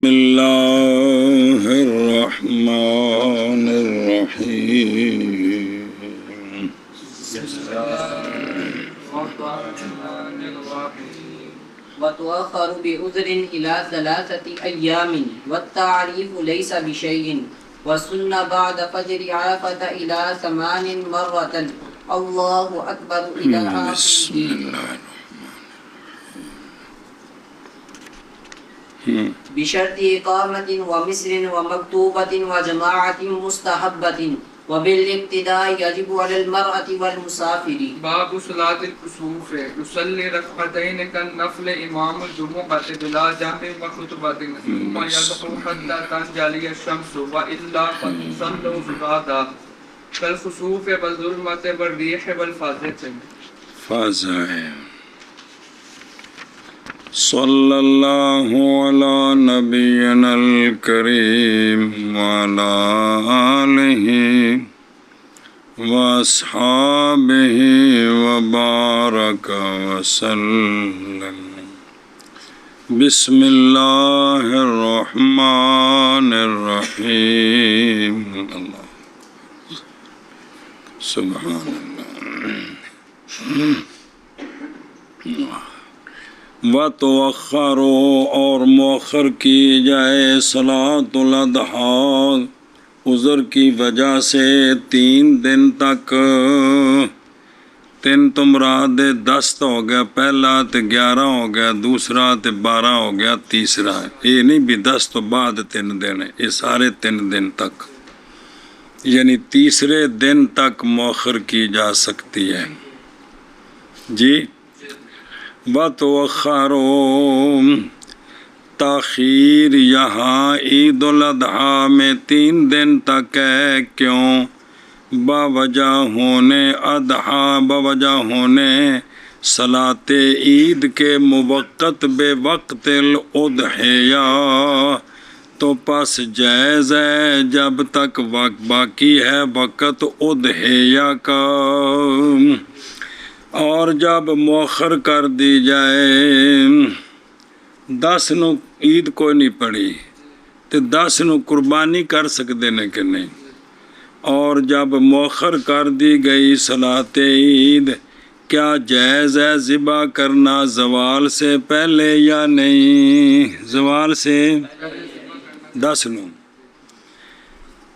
بسم اللہ الرحمن الرحیم وتؤخر بعذر إلى 3 أيام والتعريف ليس بشيء وسن بعد فجر عرفة إلى 8 مرة الله أكبر إلى بسم آخره اللہ بشرط إقامة ومصر ومكتوبة وجماعة مستحبة وبالابتداء يجب على المرأة والمسافر. باب صلاة الكسوف يصلي ركعتين كالنفل إمام الجمعة بلا جمع وخطبة ثم يدعو حتى تنجلي الشمس وإلا فتصلوا فرادا كالكسوف والظلمة والريح والفازة. صلی اللہ علی نبینا الکریم وعلی آلہ واصحابہ وبارک وسلم. بسم اللہ الرحمن الرحیم. اللہ سبحان اللہ. وَتُؤَخَّرُ اور مؤخر کی جائے صلاۃ الاضحیٰ عذر کی وجہ سے 3 دن تک. 3 تو مراد 10 تو ہو گیا پہلا، تے 11 ہو گیا دوسرا، تے 12 ہو گیا تیسرا. یہ نہیں بھی 10 تو بعد 3 دن ہے، یہ سارے 3 دن تک، یعنی تیسرے دن تک مؤخر کی جا سکتی ہے. جی وَتُؤَخَّرُ تاخیر یہاں عید الاضحیٰ میں 3 دن تک ہے. کیوں؟ باوجہ ہونے اضحیٰ، باوجہ ہونے صلاۃ عید کے موقت بے وقت الاضحیٰ، تو پس جائز ہے جب تک باقی ہے وقت اضحیٰ کا. اور جب مؤخر کر دی جائے 10 نو عید کوئی نہیں پڑی تو 10 نو قربانی کر سکتے ہیں کہ نہیں. اور جب مؤخر کر دی گئی صلاۃ عید، کیا جائز ہے ذبح کرنا زوال سے پہلے یا نہیں؟ زوال سے 10 نو.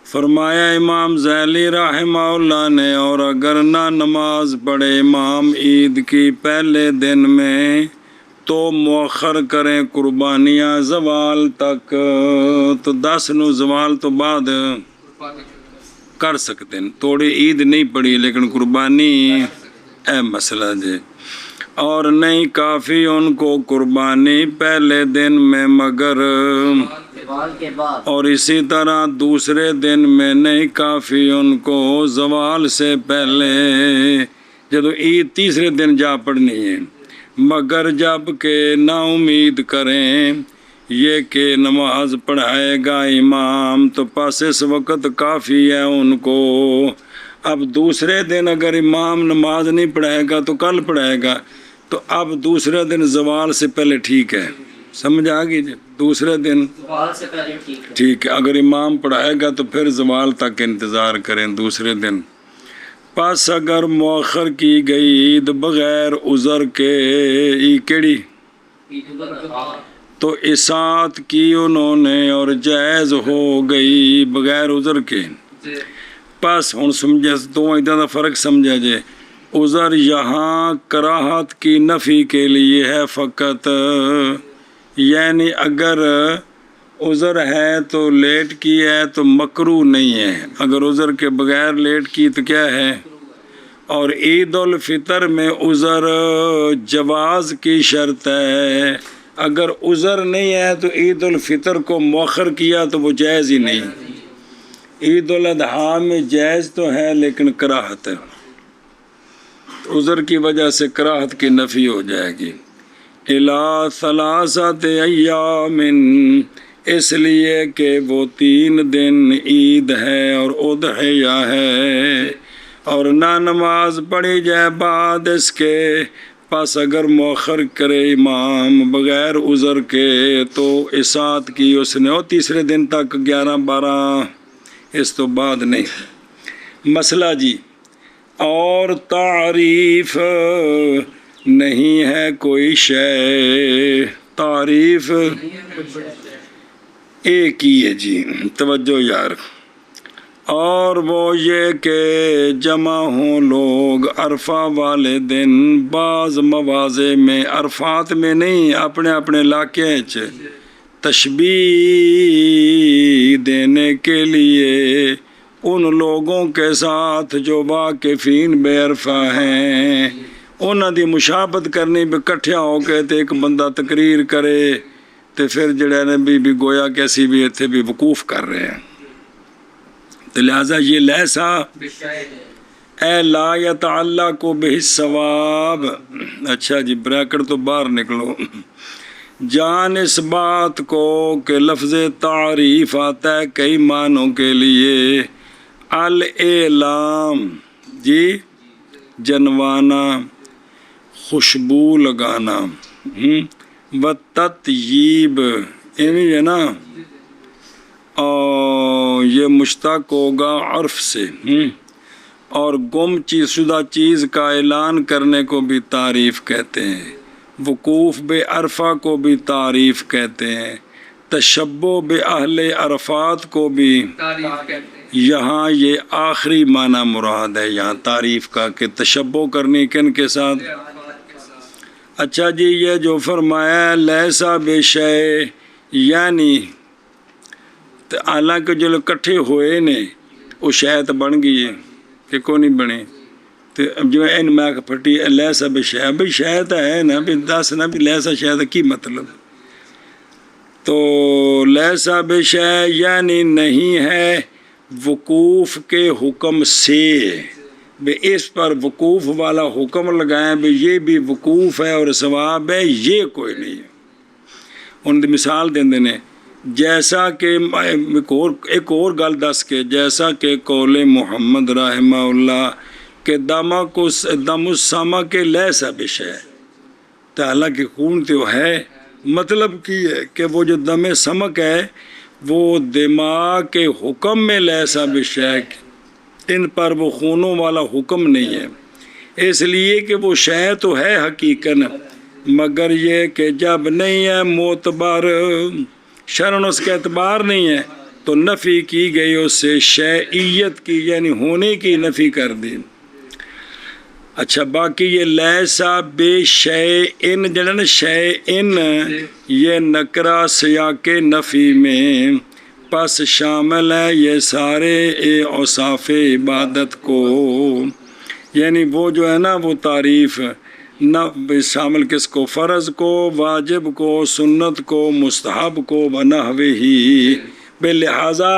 فرمایا امام ذیلی رحمہ اللہ نے، اور اگر نہ نماز پڑھے امام عید کی پہلے دن میں تو مؤخر کریں قربانیاں زوال تک. تو 10 نو زوال تو بعد کر سکتے ہیں. توڑی عید نہیں پڑی لیکن قربانی اے مسئلہ جی. اور نہیں کافی ان کو قربانی پہلے دن میں مگر، اور اسی طرح دوسرے دن میں نہیں کافی ان کو زوال سے پہلے، جب عید تیسرے دن جا پڑنی ہے، مگر جب کہ نا امید کریں یہ کہ نماز پڑھائے گا امام تو پس اس وقت کافی ہے ان کو. اب دوسرے دن اگر امام نماز نہیں پڑھائے گا تو کل پڑھائے گا، تو اب دوسرے دن زوال سے پہلے ٹھیک ہے. سمجھ آ گئی جی؟ دوسرے دن ٹھیک ہے. اگر امام پڑھائے گا تو پھر زوال تک انتظار کریں دوسرے دن. پس اگر مؤخر کی گئی عید بغیر عذر کے، کیڑی تو اطاعت کی انہوں نے اور جائز ہو گئی بغیر عذر کے. پس ہن سمجھے تو ادھر دا فرق سمجھا جائے. عذر یہاں کراہت کی نفی کے لیے ہے فقط، یعنی اگر عذر ہے تو لیٹ کی ہے تو مکروہ نہیں ہے، اگر عذر کے بغیر لیٹ کی تو کیا ہے. اور عید الفطر میں عذر جواز کی شرط ہے. اگر عذر نہیں ہے تو عید الفطر کو مؤخر کیا تو وہ جائز ہی نہیں. عید الاضحیٰ میں جائز تو ہے لیکن کراہت ہے، عذر کی وجہ سے کراہت کی نفی ہو جائے گی. اِلَى 3 ایام، اس لیے کہ وہ 3 دن عید ہے اور اضحیٰ ہے، اور نہ نماز پڑھی جائے بعد اس کے پس اگر مؤخر کرے امام بغیر عذر کے تو اسات کی اس نے، اور تیسرے دن تک 11-12، اس تو بعد نہیں۔ مسئلہ جی، اور تعریف نہیں ہے کوئی شے، تعریف ایک ہی ہے جی، توجہ یار۔ اور وہ یہ کہ جمع ہوں لوگ عرفہ والے دن، بعض مواضع میں، عرفات میں نہیں، اپنے اپنے علاقے چ تشبیہ دینے کے لیے ان لوگوں کے ساتھ جو واقفین بے عرفہ ہیں، انہاں دی مشابہت کرنی بھی کٹھیا ہو کے تے ایک بندہ تقریر کرے تے پھر جڑے نے بھی گویا کیسی بھی اتھے بھی وقوف کر رہے ہیں، تو لہذا یہ لیسا اے لا یتعلق بہ الثواب۔ اچھا جی، بریکٹ تو باہر نکلو۔ جان اس بات کو کہ لفظ تعریف آتا ہے کئی معنوں کے لیے، الاعلام جی، جنوانا، خوشبو لگانا، والتطیب، ہے نا، اور یہ مشتق ہوگا عرف سے، اور گم شدہ چیز کا اعلان کرنے کو بھی تعریف کہتے ہیں، وقوف بے عرفہ کو بھی تعریف کہتے ہیں، تشبہ بے اہل عرفات کو بھی تعریف کہتے ہیں۔ یہاں یہ آخری معنی مراد ہے یہاں تعریف کا، کہ تشبہ کرنی کن کے ساتھ۔ اچھا جی، یہ جو فرمایا لیسا بے شے، یعنی حالانکہ جو کٹھے ہوئے نے وہ شاید بن گئی ہے کہ کو نہیں بنے، تو اب جو این میں پھٹی لیسا بے شے، بھئی شاید ہے نا، بھی دس نا بھی لیسا شاید کی مطلب، تو لیسا بے شے یعنی نہیں ہے وقوف کے حکم سے، بے اس پر وقوف والا حکم لگائیں بے یہ بھی وقوف ہے اور ثواب ہے، یہ کوئی نہیں ہے۔ ان دی مثال دیں دینے، جیسا کہ ایک اور گل دس کے، جیسا کہ قول محمد رحمہ اللہ کہ دم السما کے لیسا بے شے، تو حالانکہ خون تو ہے، مطلب کی ہے کہ وہ جو دم سمک ہے وہ دماغ کے حکم میں لیسا بے شے، ان پر وہ خونوں والا حکم نہیں ہے، اس لیے کہ وہ شے تو ہے حقیقت، مگر یہ کہ جب نہیں ہے معتبر شرعاً اس کا اعتبار نہیں ہے تو نفی کی گئی اس سے شیعیت کی، یعنی ہونے کی نفی کر دی۔ اچھا، باقی یہ لیسا بے شیئن جنن شیئن، یہ نکرہ سیاق نفی میں، پس شامل ہے یہ سارے اوصاف عبادت کو، یعنی وہ جو ہے نا وہ تعریف نہ شامل کس کو، فرض کو، واجب کو، سنت کو، مستحب کو، ونحوہ ہی، بے لہٰذا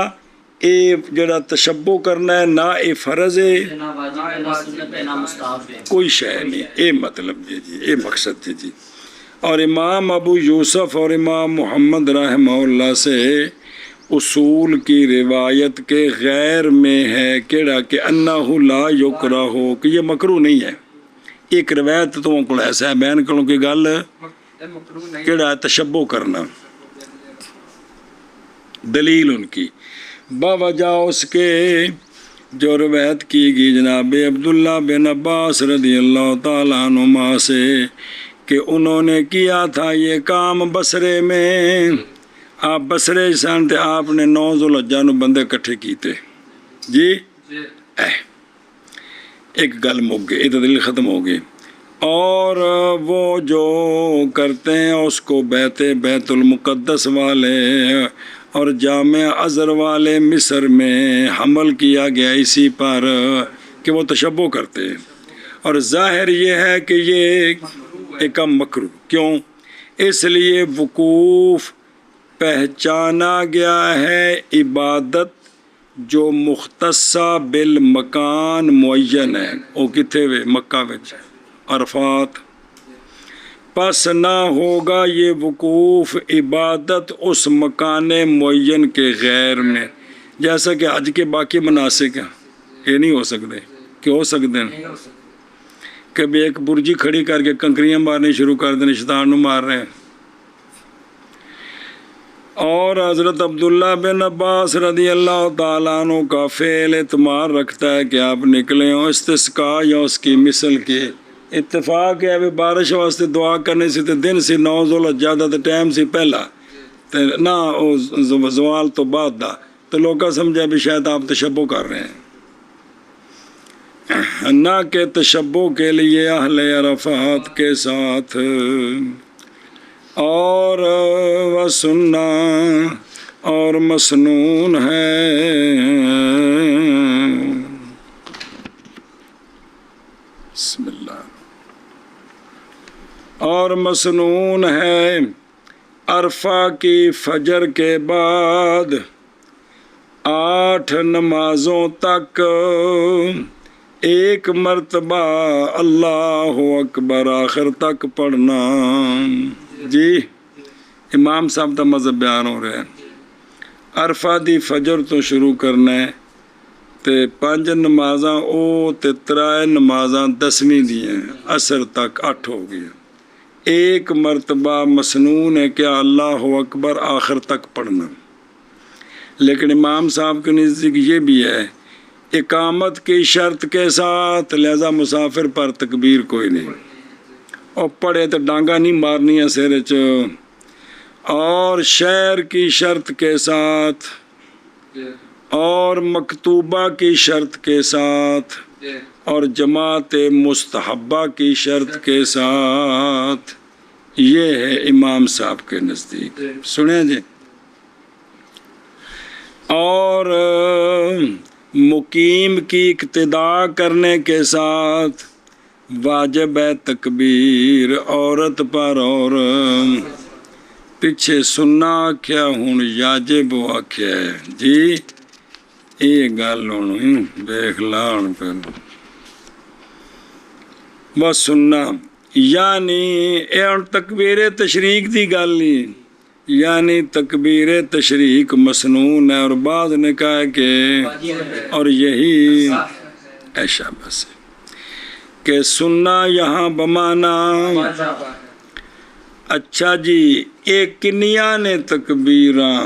اے جڑا تشبہ کرنا ہے نہ اے فرض ہے کوئی شے نہیں، اے مطلب جی، اے مقصد جی۔ اور امام ابو یوسف اور امام محمد رحمہ اللہ سے اصول کی روایت کے غیر میں ہے کیڑا کہ انہ لا یکرہ ہو، کہ یہ مکروہ نہیں ہے۔ ایک روایت تو کو ایسا ہے بیان کروں کہ گل کیڑا تشبہ کرنا، دلیل ان کی باوجہ اس کے جو روایت کی گئی جناب عبداللہ بن عباس رضی اللہ تعالیٰ عنہما سے کہ انہوں نے کیا تھا یہ کام بصرے میں، آپ بصرے سن تھے، آپ نے 9 ذوالحجہ نو بندے کٹھے کیتے جی، ایک گل مک گئی، دلیل ختم ہو گئی، اور وہ جو کرتے ہیں اس کو بیت المقدس والے اور جامع ازہر والے مصر میں حمل کیا گیا اسی پر کہ وہ تشبہ کرتے ہیں، اور ظاہر یہ ہے کہ یہ ایک مکروہ، کیوں؟ اس لیے وقوف پہچانا گیا ہے عبادت جو مختصہ بالمکان معین ہے، وہ کتھے وے مکہ وچ عرفات، پس نہ ہوگا یہ وقوف عبادت اس مکان معین کے غیر میں، جیسا کہ حج کے باقی مناسک ہیں، یہ نہیں ہو سکتے کہ ہو سکتے ہیں کہ بھی ایک برجی کھڑی کر کے کنکریاں مارنی شروع کر دیں، شیطان نو مار رہے ہیں۔ اور حضرت عبداللہ بن عباس رضی اللہ تعالیٰ عنہ کا فعل اعتماد رکھتا ہے کہ آپ نکلے ہوں استسقاء یا اس کی مثل کے اتفاق ہے بھی بارش واسطے دعا کرنے سے دن سے 9 ذوالحجہ تے ٹائم سے پہلا تے نہ زوال تو بعد دا، تو لوگا سمجھا بھی شاید آپ تشبہ کر رہے ہیں، نہ کہ تشبہ کے لیے اہل عرفات کے ساتھ۔ اور وہ سننا اور مسنون ہے، بسم اللہ، اور مسنون ہے عرفہ کی فجر کے بعد 8 نمازوں تک ایک مرتبہ اللہ اکبر آخر تک پڑھنا۔ جی امام صاحب کا مذہب بیان ہو رہا ہے، عرفہ دی فجر تو شروع کرنا ہے تے 5 نمازاں او تے 3 نمازاں 10ویں دی ہیں، عصر تک 8 ہو گئی، ایک مرتبہ مسنون ہے کہ اللہ اکبر آخر تک پڑھنا۔ لیکن امام صاحب کے نزدیک یہ بھی ہے اقامت کی شرط کے ساتھ، لہذا مسافر پر تکبیر کوئی نہیں، اور پڑھے تو ڈانگا نہیں مارنی ہے سر چ، اور شہر کی شرط کے ساتھ اور مکتوبہ کی شرط کے ساتھ اور جماعت مستحبہ کی شرط کے ساتھ، یہ ہے امام صاحب کے نزدیک، سنیں جی۔ اور مقیم کی اقتداء کرنے کے ساتھ واجب ہے تکبیر عورت پر، اور پیچھے سننا آکھیا ہوں یاجب آکھیا ہے جی، یہ گل ہوں دیکھ لان پہ بس سننا، یعنی اے تکبیر تشریق دی گل نہیں، یعنی تکبیر تشریق مسنون ہے، اور بعض نے کہا کہ اور یہی ایشا بس ہے کہ سننا یہاں بمانا۔ اچھا جی، ایک کنیا نے تکبیراں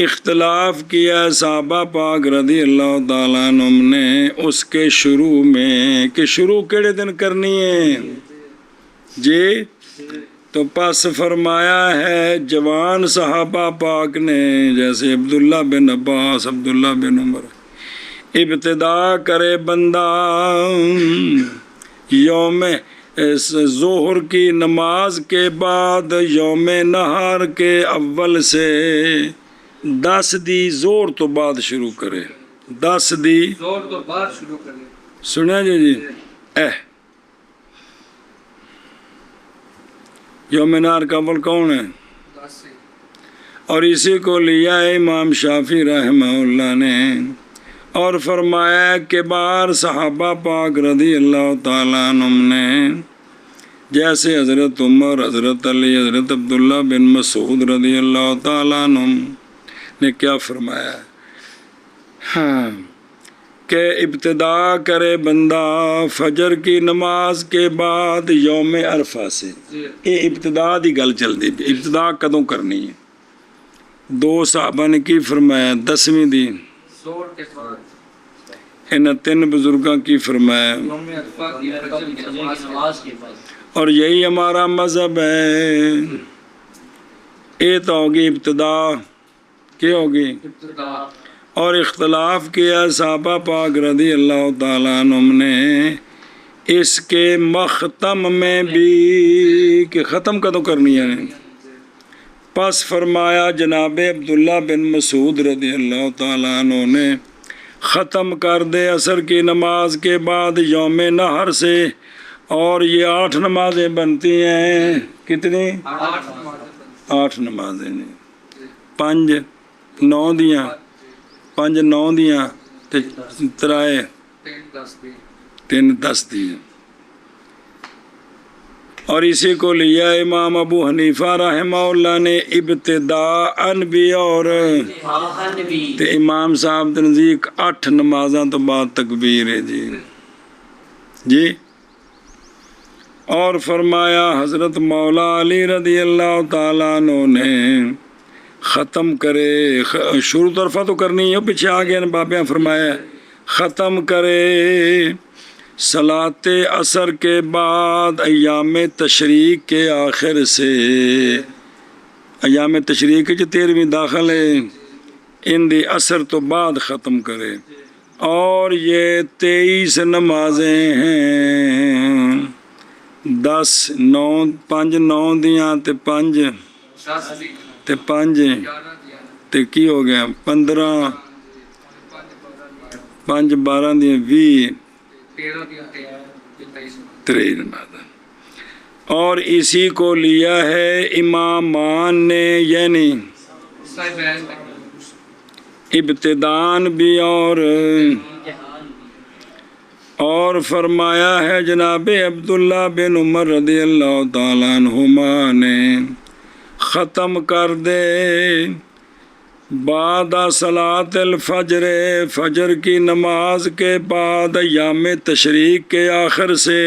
اختلاف کیا صحابہ پاک رضی اللہ تعالیٰ عنہ نے اس کے شروع میں کہ شروع کیڑے دن کرنی ہے جی، تو پس فرمایا ہے جوان صحابہ پاک نے جیسے عبداللہ بن عباس، عبداللہ بن عمر، ابتدا کرے بندہ یوم ظہر کی نماز کے بعد یوم نہار کے اول سے 10 دی زور تو بعد شروع کرے، 10 دی زور تو بعد شروع کرے، سنیا جی یوم نہار کا اول کون ہے؟ اور اسی کو لیا ہے امام شافعی رحمہ اللہ نے، اور فرمایا کہ بار صحابہ پاک رضی اللہ تعالیٰ عنہ نے جیسے حضرت عمر، حضرت علی، حضرت عبداللہ بن مسعود رضی اللہ تعالیٰ عنہ نے کیا فرمایا ہاں کہ ابتدا کرے بندہ فجر کی نماز کے بعد یوم عرفہ سے، یہ ابتدا دی گل چل دی، ابتدا کدوں کرنی ہے؟ 2 صحابہ نے کی فرمایا 10ویں دی، زور کے بعد انہاں 3 بزرگاں کی فرمایا، یوم عرفہ کی فجر کی نماز کے بعد، اور یہی ہمارا مذہب ہے۔ یہ تو ہوگی ابتدا، کیا ہوگی؟ ابتدا، اور اختلاف کیا صحابہ پاک رضی اللہ تعالیٰ عنہ نے اس کے مختم میں بھی کہ ختم کدوں کرنی ہے، پس فرمایا جناب عبداللہ بن مسعود رضی اللہ تعالیٰ عنہ نے ختم کر دے عصر کی نماز کے بعد یوم نہر سے، اور یہ 8 نمازیں بنتی ہیں، کتنی؟ 8 نمازیں نہیں، 5 9 دیاں، 5 9 دیاں، 3 10 دیاں، اور اسی کو لیا امام ابو حنیفہ رحمہ اللہ نے ابتداءً بھی، اور تے امام صاحب نزدیک 8 نمازاں تو بعد تکبیر ہے جی جی اور فرمایا حضرت مولا علی رضی اللہ تعالیٰ عنہ نے ختم کرے، شروع طرفہ تو کرنی ہے، پیچھے آ گیا بابیاں فرمایا ختم کرے صلاۃ عصر کے بعد ایام تشریق کے آخر سے، ایام تشریق کے جو 13ویں داخل ہے ان دی عصر تو بعد ختم کرے، اور یہ 23 نمازیں ہیں، 10 9 5 9 دیاں تے 5 10 دی تے 5 11 دیا تے کی ہو گیا 15 5 12 دیاں 20 13 دیا 23 23 نمازیں، اور اسی کو لیا ہے امامان نے، یعنی صحیح بیان ابتدان بھی اور فرمایا ہے جناب عبداللہ بن عمر رضی اللہ تعالیٰ عنہما نے ختم کر دے بعد صلاۃ الفجر، فجر کی نماز کے بعد ایام تشریق کے آخر سے،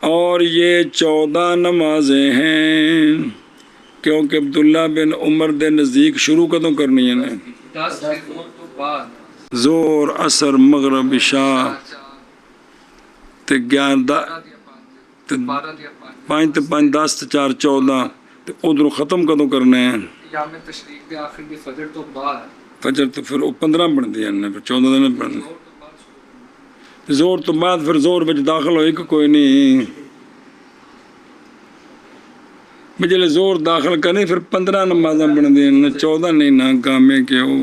اور یہ 14 نمازیں ہیں، کیونکہ عبداللہ بن عمر دے نزدیک شروع کدوں کرنی ہے نا، 10 دن تو بعد زور عصر مغرب عشاء تے 11 تے 12 دیا 5 تے 5 10 تے 4 14 تے ادھروں ختم کدوں کرنا ہے ایام تشریق کے آخر میں فجر تو بعد فجر تو پھر 15 بنتی ہے پھر 14 دن بننے، زور تو بعد پھر زور وچ داخل ہوئے کہ کوئی نہیں، جلے زور داخل کرنے پھر 15 نمازاں بنتی ہیں 14 نہیں نہ کامے کے ہو۔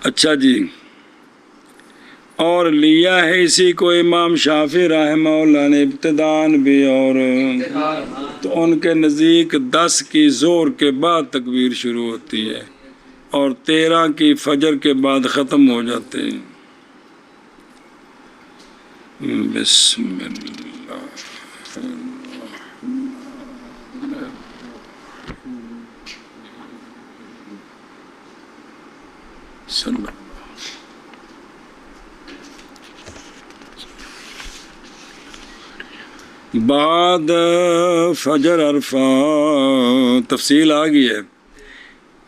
اچھا جی، اور لیا ہے اسی کو امام شافعی رحمہ اللہ نے ابتدان بھی، اور تو ان کے نزدیک 10 کی زور کے بعد تکبیر شروع ہوتی ہے اور 13 کی فجر کے بعد ختم ہو جاتے ہیں۔ بسم اللہ صلی اللہ بعد فجر عرفہ تفصیل آ گئی ہے،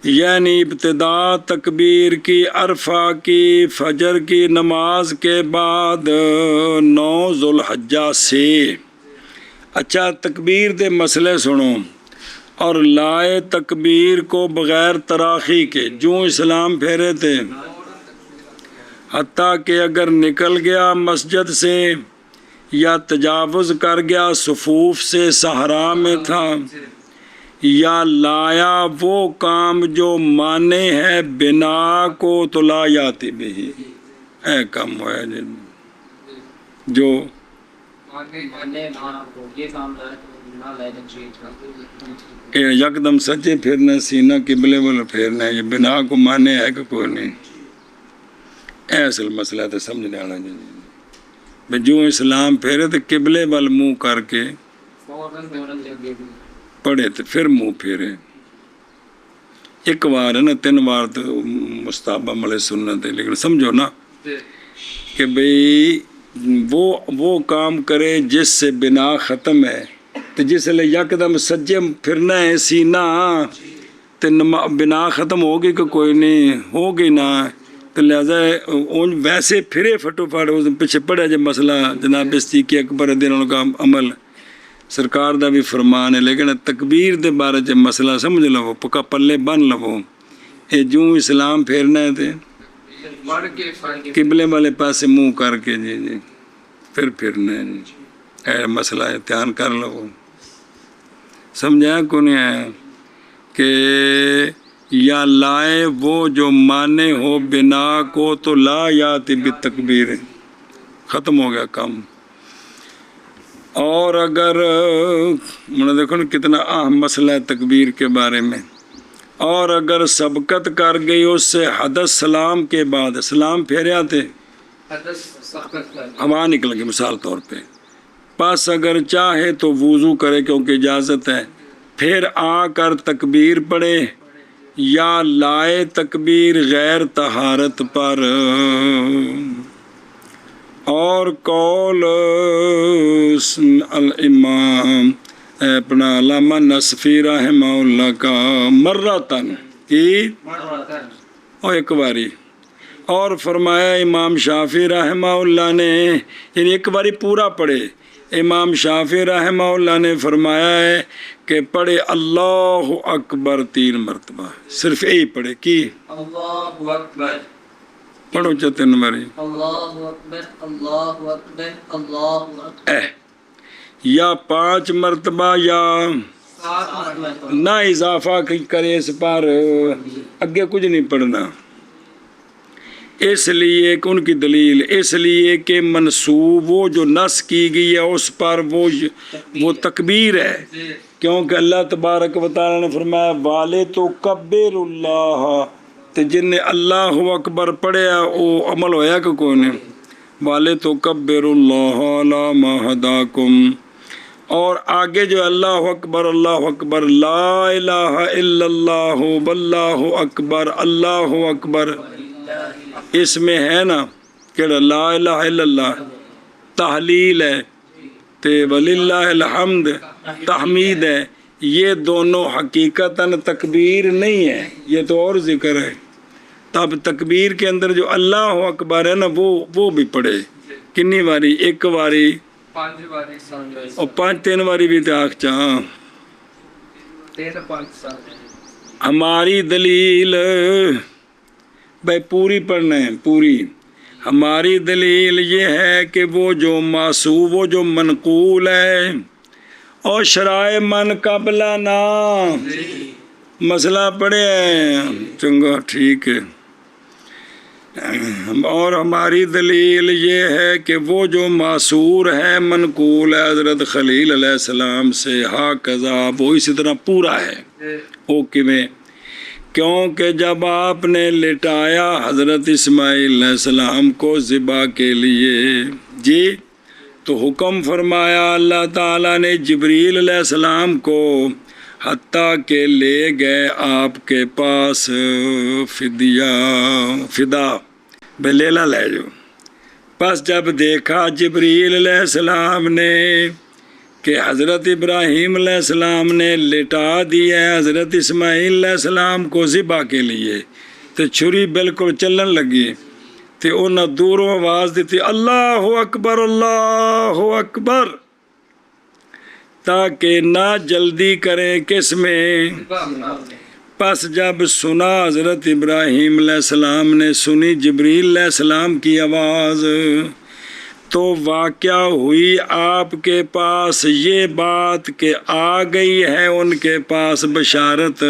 یعنی ابتدا تکبیر کی عرفہ کی فجر کی نماز کے بعد 9 ذوالحجہ سے۔ اچھا تکبیر دے مسئلے سنو، اور لائے تکبیر کو بغیر تراخی کے، جو اسلام پھیرے تھے، حتیٰ کہ اگر نکل گیا مسجد سے یا تجاوز کر گیا صفوف سے، صحرا میں تھا، یا لایا وہ کام جو مانے ہے بنا کو تو لا یاتی بھی، اے کام ہوا ہے جو یکدم سچے پھرنا، سینہ قبلے والا پھیرنا ہے، یہ بنا کو مانے ہے کہ کوئی نہیں، اے اصل مسئلہ تو سمجھنے آنا جی، جو اسلام پھیرے تو قبلے وال منہ کر کے پڑھے تو پھر منہ پھیرے، ایک بار ہے نا، 3 بار تو مستحب عمل سنت ہے، لیکن سمجھو نا کہ بھئی وہ کام کرے جس سے بنا ختم ہے، تو جس لئے یکدم سجے پھرنا ہے سینہ تو بنا ختم ہوگی کہ کوئی نہیں ہوگی نا، تو لہذا ویسے پھرے پھٹو پھاڑ پیچھے پڑھا جب مسئلہ جناب صدیق اکبر رضی اللہ عنہ کا عمل سرکار دا بھی فرمان ہے، لیکن تکبیر دے بارے جب مسئلہ سمجھ لو، پکا پلے بن لو، یہ جو اسلام پھیرنا ہے تے قبلے والے پاسے منہ کر کے جی پھر پھرنا ہے جی، اے مسئلہ ہے، دھیان کر لو، سمجھا کو نہیں ہے کہ یا لائے وہ جو مانے ہو بنا کو تو لا یاتی بالتکبیر، ختم ہو گیا کام۔ اور اگر دیکھو نا کتنا اہم مسئلہ ہے تکبیر کے بارے میں، اور اگر سبقت کر گئی اس سے حدث سلام کے بعد، سلام پھیریا تھے ہوا نکل گئی مثال طور پہ، پس اگر چاہے تو وضو کرے کیونکہ اجازت ہے، پھر آ کر تکبیر پڑھے، یا لائے تکبیر غیر طہارت پر، اور قول الامام اپنا علامہ نصفی رحمہ اللہ کا مرتن کی اور ایک باری، اور فرمایا امام شافعی رحمہ اللہ نے، یعنی ایک باری پورا پڑھے، امام شافعی رحمہ اللہ نے فرمایا ہے کہ پڑھے اللہ اکبر 3 مرتبہ، صرف یہی پڑھے کی اللہ اکبر، پڑھو 3 باری اللہ اکبر، اللہ اکبر، اللہ اکبر، یا 5 مرتبہ یا 7 مرتبہ، نہ اضافہ کرے اس پر، اگے کچھ نہیں پڑھنا، اس لیے کہ ان کی دلیل اس لیے کہ منسوب وہ جو نص کی گئی ہے اس پر وہ تکبیر ہے، کیونکہ اللہ تبارک و تعالی نے فرمایا والے تو کبر اللہ، تو جن نے اللہ اکبر پڑھیا وہ عمل ہویا کہ کوئی نہیں، والے تو کبر اللہ علی ما ہداکم، اور آگے جو اللہ اکبر لا الہ الا اللہ واللہ اکبر، اللہ اکبر اس میں ہے نا کہڑا لا الہ الا اللہ تحلیل ہے، تے وللہ الحمد تحمید ہے، یہ دونوں حقیقتاً تکبیر نہیں ہے، یہ تو اور ذکر ہے، تب تکبیر کے اندر جو اللہ اکبر ہے نا وہ بھی پڑھے، کنی باری؟ 1 باری 5 باری سال اور 3 باری بھی تاک چاہاں 13 5 سال۔ ہماری دلیل بھائی پوری پڑھنا ہے، پوری ہماری دلیل یہ ہے کہ وہ جو معصوب وہ جو منقول ہے اور شرائع من قبلہ نا مسئلہ پڑھے ہیں چنگا ٹھیک ہے، اور ہماری دلیل یہ ہے کہ وہ جو معصور ہے منقول ہے حضرت خلیل علیہ السلام سے ہا قضا وہ اسی طرح پورا ہے، اوکے میں، کیونکہ جب آپ نے لٹایا حضرت اسماعیل علیہ السلام کو ذبح کے لیے جی تو حکم فرمایا اللہ تعالیٰ نے جبریل علیہ السلام کو، حتیٰ کہ لے گئے آپ کے پاس فدا بلیلہ لے جو، پس جب دیکھا جبریل علیہ السلام نے کہ حضرت ابراہیم علیہ السلام نے لٹا دیا ہے حضرت اسماعیل علیہ السلام کو ذبح کے لیے، تو چھری بالکل چلن لگی، تو انہوں نے دوروں آواز دیتی اللہ اکبر، تاکہ نہ جلدی کریں کس میں۔ پس جب سنا حضرت ابراہیم علیہ السلام نے سنی جبریل علیہ السلام کی آواز، تو واقعہ ہوئی آپ کے پاس یہ بات کہ آ گئی ہے ان کے پاس بشارت،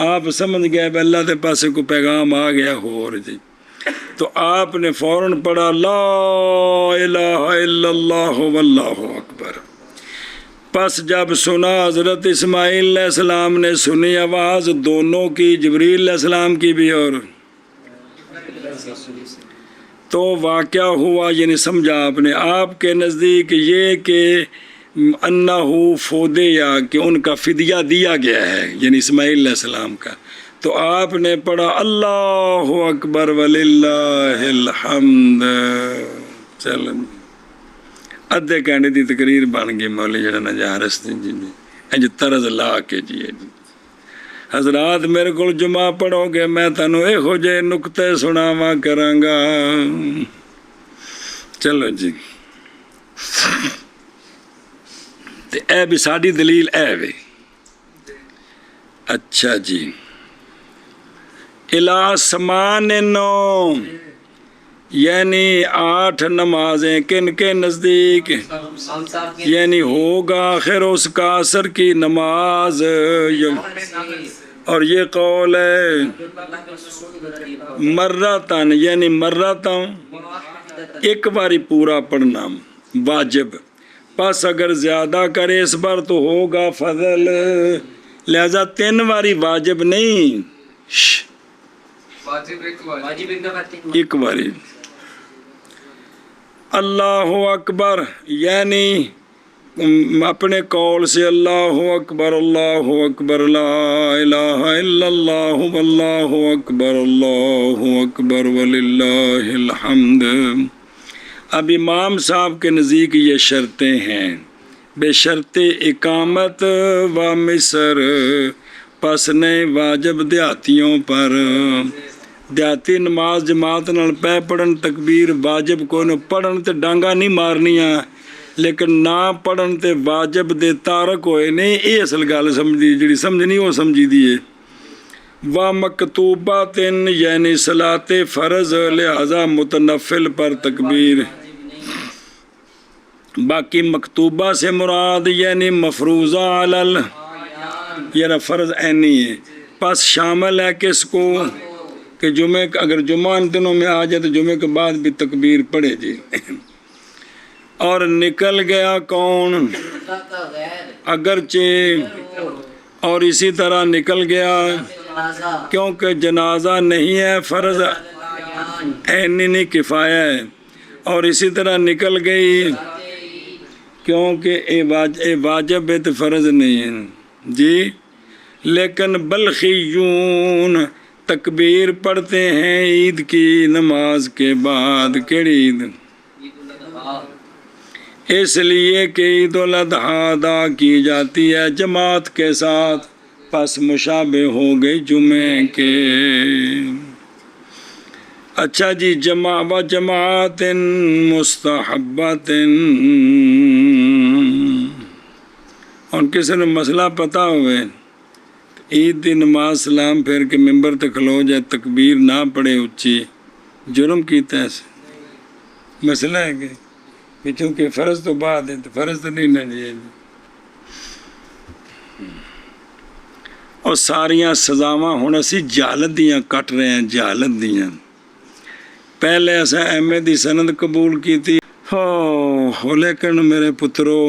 آپ سمجھ گئے کہ اللہ کے پاس کوئی پیغام آ گیا ہو جی، تو آپ نے فوراً پڑھا لا الہ الا اللہ واللہ اکبر۔ پس جب سنا حضرت اسماعیل علیہ السلام نے سنی آواز دونوں کی، جبریل علیہ السلام کی بھی اور، تو واقعہ ہوا یعنی سمجھا آپ نے آپ کے نزدیک یہ کہ انہو فودیا کہ ان کا فدیہ دیا گیا ہے یعنی اسماعیل علیہ السلام کا، تو آپ نے پڑھا اللہ اکبر وللہ الحمد۔ چل ادھے گھنٹے دی تقریر بن گئی مولی جڑا نجارس جی انج طرز لا کے جی حضرات میرے کو جمعہ پڑھو گے میں تنوں اے ہو جے نکتے سناواں کراں گا، چلو جی تے اے بھی ساڈی دلیل اے وے۔ اچھا جی الہ سمان نو یعنی 8 نمازیں کن کے نزدیک یعنی ہوگا آخر اس کا عصر کی نماز، اور یہ قول ہے مرتن یعنی مرتن 1 باری پورا پڑھنا واجب، پس اگر زیادہ کرے اس بار تو ہوگا فضل، لہذا 3 باری واجب نہیں، واجب 1 باری۔ اللہ اکبر یعنی اپنے قول سے اللہ اکبر لا الہ الا اللہ واللہ اکبر وللہ الحمد، اب امام صاحب کے نزدیک یہ شرطیں ہیں، بے شرط اقامت و مصر، پس نہیں واجب دیہاتیوں پر، دیہاتی نماز جماعت نال پہ پڑھن تکبیر واجب کو نہ پڑھن تے ڈانگا نہیں مارنیاں، لیکن نہ پڑھن تے واجب دے تارک ہوئے نہیں، یہ اصل گل سمجھی، جڑی سمجھنی وہ سمجھی دیے۔ و مکتوبات یعنی صلاۃ فرض، لہذا متنفل پر تکبیر۔ باقی مکتوبہ سے مراد یعنی مفروضہ علل، یہ فرض عینی ہے، پس شامل ہے کس کو کہ جمعے اگر جمعہ ان دنوں میں آ جائے تو جمعے کے بعد بھی تکبیر پڑھے جی۔ اور نکل گیا کون؟ اگرچہ، اور اسی طرح نکل گیا کیونکہ جنازہ نہیں ہے، فرض عینی نہیں کفایہ ہے، اور اسی طرح نکل گئی کیونکہ واجب ہے تو فرض نہیں ہے جی۔ لیکن بلخیون تکبیر پڑھتے ہیں عید کی نماز کے بعد، کیڑی عید؟ اس لیے کہ عید الاضحیٰ ادا کی جاتی ہے جماعت کے ساتھ، پس مشابہ ہو گئی جمعے کے۔ اچھا جی، و جماعت مستحبت، اور کسی نے مسئلہ پتہ ہوئے عید دی نماز سلام پھیر کے ممبر تے کھلو جائے تکبیر نہ پڑھے اچھی، جرم کیتا ہے؟ مسئلہ ہے کہ چونکہ فرض تو بعد ہے تو فرض تو نہیں نہ جی۔ اور ساریاں سزاواں ہن اسی جہالت دیاں کٹ رہے ہیں، جہالت دیاں۔ پہلے اسا ایم اے دی سند قبول کی تھی، لیکن میرے پترو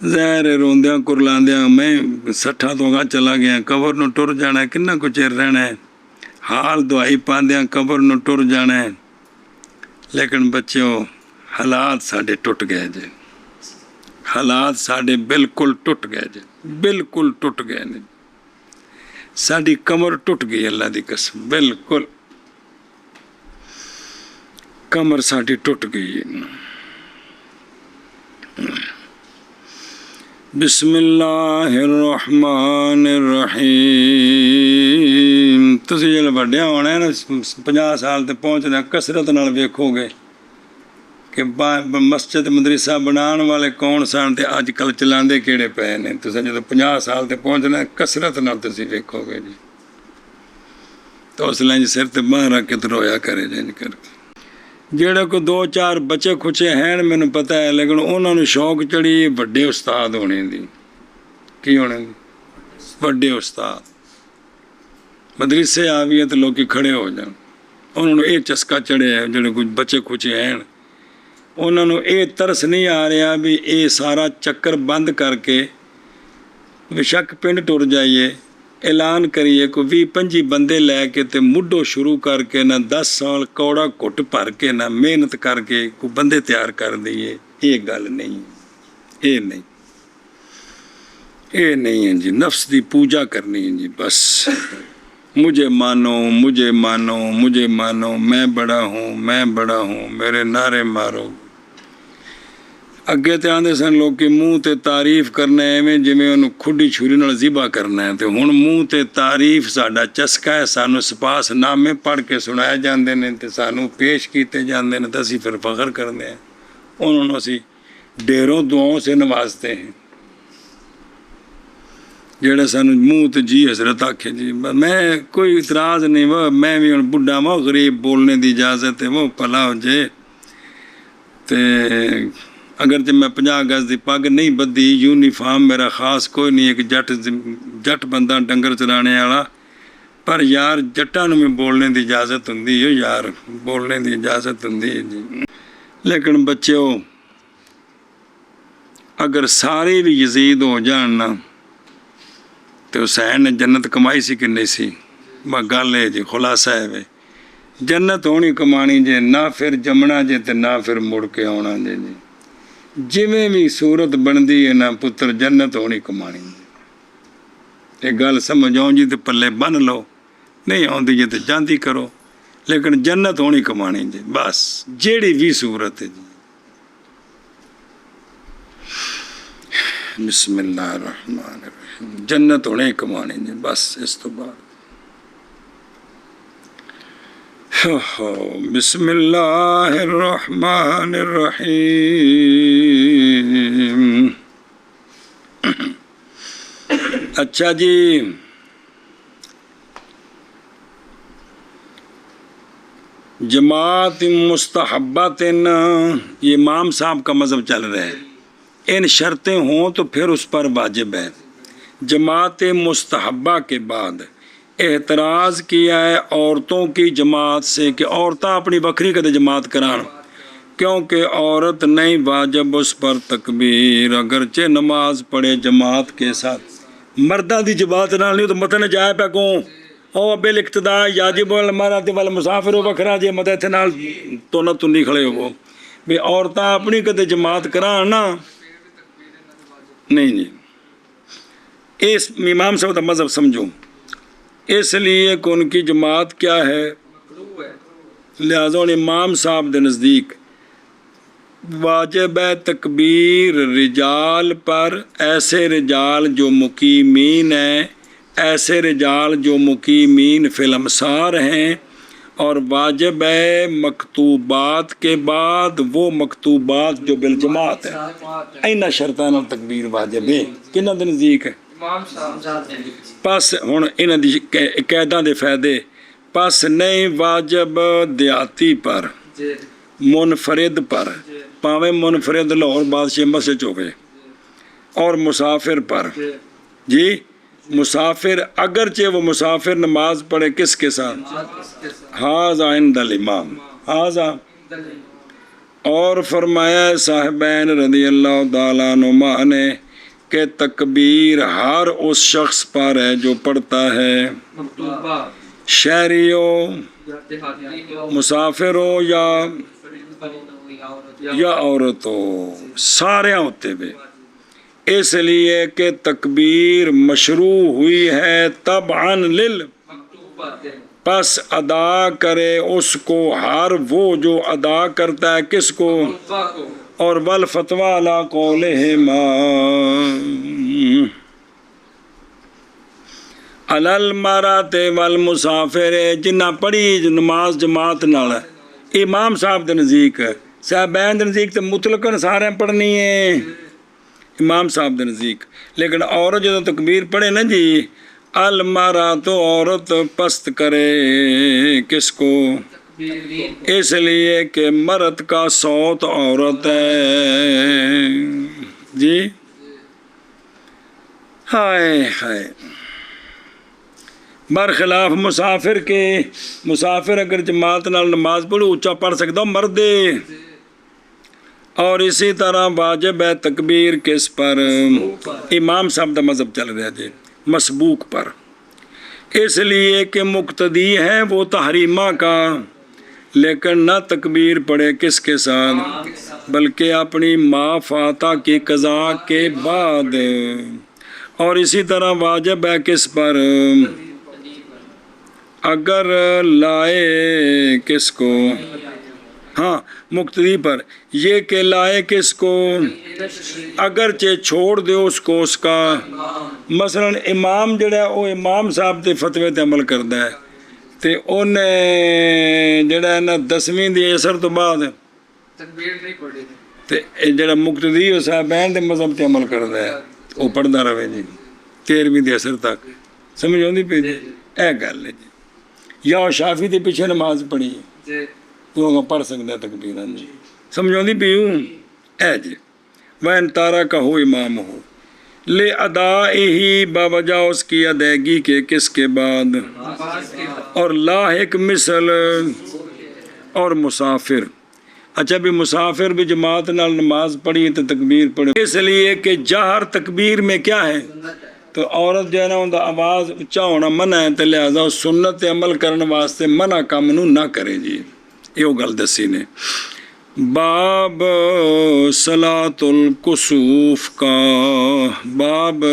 زہر روندیاں کرلاندیاں میں 60 تو گاں چلا گیا، قبر نو ٹر جانا ہے، کنا کو چیر رہنا ہے، حال دعائی پاندیاں قبر نو ٹر جانا ہے۔ لیکن بچوں حالات ساڈے ٹوٹ گئے جے، حالات ساڈے بالکل ٹوٹ گئے جے، بالکل ٹوٹ گئے نے، ساڈی کمر ٹوٹ گئی، اللہ دی قسم، بالکل کمر ساڈی ٹوٹ گئی۔ بسم اللہ الرحمن الرحیم۔ تسی جب وڈیا ہونا ہے نا 50 سال تے پہنچنا، کثرت نال ویکھو گے کہ مسجد مدرسہ بنان والے کون سن تے اج کل چلاندے کیڑے پے نے۔ تسی جب 50 سال تے پہنچنا کثرت نال تسی ویکھو گے جی، تو اس لئے سر تے باہ رکھ کے رویا کرے جی کر کے۔ جڑے کو 2-4 بچے کھچے ہیں مینوں پتہ ہے، لیکن انہوں نے شوق چڑھی بڑے استاد ہونے دی۔ کی ہونے دی؟ بڑے استاد۔ مدرسے آویے تو لوگ کھڑے ہو جان، انہوں نے یہ چسکا چڑھے ہے، جڑے کچھ بچے کھچے ہیں انہوں نے یہ ترس نہیں آ رہا بھی یہ سارا چکر بند کر کے بشک پنڈ ٹر جائیے، اعلان کریے کو 20-25 بندے لے کے تے مڈو شروع کر کے نہ 10 سال کوڑا کٹ بھر کے نہ محنت کر کے کو بندے تیار کر دیے، یہ گل نہیں، یہ نہیں، یہ نہیں ہے جی۔ نفس دی پوجا کرنی ہے جی، بس مجھے مانو، مجھے مانو، مجھے مانو، میں بڑا ہوں، میں بڑا ہوں، میرے نعرے مارو۔ اگے تے آندے سن لوگ کہ منہ تے تعریف کرنا ہے میں جویں انہوں کھڈی چھری نال ذبح کرنا ہے، تے ہن منہ تے تعریف ساڈا چسکا ہے، سانو سپاس نامے پڑھ کے سنائے جاندے نے تے سانو پیش کیتے جاندے نے، تے اسی پھر فخر کرنے ہیں، انہوں نے اسی ڈیروں دعاؤں سے نوازتے ہیں جڑے سانو منہ تے جی حضرت آکھے جی۔ میں کوئی اعتراض نہیں، وہ میں بھی ہن بڈھا وہ غریب بولنے دی اجازت ہے، وہ پلا ہو جائے تے اگرچہ میں 50 گز دی پگ نہیں بدھی، یونیفارم میرا خاص کوئی نہیں، ایک جٹ بندہ ڈنگر چلانے والا، پر یار جٹاں نوں میں بولنے دی اجازت ہوندی ہے یار، بولنے دی اجازت ہوندی ہے جی۔ لیکن بچوں اگر سارے بھی یزید ہو جان نا تو حسین نے جنت کمائی سی کہ نہیں سی؟ گل ہے جی، خلاصہ ہے جنت ہونی کمانی جے، نہ پھر جمنا جے تے نہ پھر مڑ کے آنا جے جی، جویں بھی صورت بندی ہے نا پتر جنت ہونی کمانی جے۔ یہ گل سمجھ آؤں جی تے پلے بن لو، نہیں آؤندی جے تے جاندی کرو، لیکن جنت ہونی کمانی جی بس جیڑی بھی صورت ہے جی. بسم اللہ الرحمن الرحیم جنت ہونی کمانی جی بس اس تو بعد بسم اللہ الرحمن الرحیم. اچھا جی جماعت مستحبات یہ امام صاحب کا مذہب چل رہا ہے. ان شرطیں ہوں تو پھر اس پر واجب ہے. جماعت مستحبہ کے بعد اعتراض کیا ہے عورتوں کی جماعت سے کہ عورتیں اپنی بکری کدے جماعت کران کیونکہ عورت نہیں واجب اس پر تکبیر اگرچہ نماز پڑھے جماعت کے ساتھ. مردہ دی جماعت نہ نہیں تو متن جائے پہ کون او بل اقتداء یاجب المرأۃ والمسافر وکھرا جے مدد تھے نال تو نہ تنی کھڑے ہو بھی عورتیں اپنی کدے جماعت کران نا نہیں جی. اس امام صاحب کا مذہب سمجھو اس لیے کہ ان کی جماعت کیا ہے لہذا امام صاحب دے نزدیک واجب ہے تکبیر رجال پر ایسے رجال جو مقیمین ہیں ایسے رجال جو مقیمین فی الامصار ہیں اور واجب ہے مکتوبات کے بعد وہ مکتوبات جو بالجماعت ہے اینا شرطان تکبیر واجب ہے کنہ دے نزدیک ہے پس ہن انہاں دی قیداں دے فائدے پس نہیں واجب دیاتی پر منفرد پر پاویں منفرد لاہور بادشاہ مسجد ہوئے اور مسافر پر جی مسافر اگرچہ وہ مسافر نماز پڑھے کس کے ساتھ حاذا عند الامام حاذا اور فرمایا صاحبین رضی اللہ تعالیٰ عنہما نے کہ تکبیر ہر اس شخص پر ہے جو پڑھتا ہے شہری ہو مسافر ہو یا عورت ہو سارے ہوتے ہوئے اس لیے کہ تکبیر مشروع ہوئی ہے طبعاً پس ادا کرے اس کو ہر وہ جو ادا کرتا ہے کس کو اور والفتوی علی قولہما علی المرأۃ والمسافر جنہ پڑھی نماز جماعت نال امام صاحب دے نزدیک صاحبین دے نزدیک تو مطلقاً سارے پڑھنی ہے امام صاحب دے نزدیک لیکن عورت جدو تکبیر پڑھے نا جی المرأۃ عورت پست کرے کس کو اس لیے کہ مرد کا صوت عورت ہے جی ہائے ہائے برخلاف مسافر کے مسافر اگر جماعت نال نماز پڑھو اونچا پڑھ سکتا ہوں مرد اور اسی طرح واجب ہے تکبیر کس پر امام صاحب دا مذہب چل رہا جی مسبوق پر اس لیے کہ مقتدی ہے وہ تحریمہ کا لیکن نہ تکبیر پڑھے کس کے ساتھ بلکہ اپنی ما فاتح کی قضا کے بعد اور اسی طرح واجب ہے کس پر اگر لائے کس کو ہاں مقتدی پر یہ کہ لائے کس کو اگرچہ چھوڑ دے اس کو اس کا مثلا امام جڑا وہ امام صاحب تے فتوے تے عمل کردا ہے تے انہیں جڑا ہے نا 10ویں دی اثر تو بعد تکبیر نہیں پڑھی تے جڑا مقتدی ہو صاحبین دے مذہب تے عمل کردا ہے وہ پڑھدا رہے جی 13ویں دی اثر تک سمجھ آندی پئی اے گل ہے جی یا شافی دے پیچھے نماز پڑھی تو پڑھ سکتا ہے تکبیراں جی سمجھ آندی پئی اے جی وین تارا کا ہو امام ہو لے ادائہی باوجہ اس کی ادائیگی کے کس کے بعد اور لاحق مثل اور مسافر اچھا بھی مسافر بھی جماعت نال نماز پڑھی تو تکبیر پڑھے اس لیے کہ جہر تکبیر میں کیا ہے تو عورت جو ہے نا ان کا آواز اچھا ہونا منع ہے تو لہذا سنت عمل کرنے واسطے منع کام نو نہ کرے جی یہ گل دسی نے باب صلاۃ الکسوف کا باب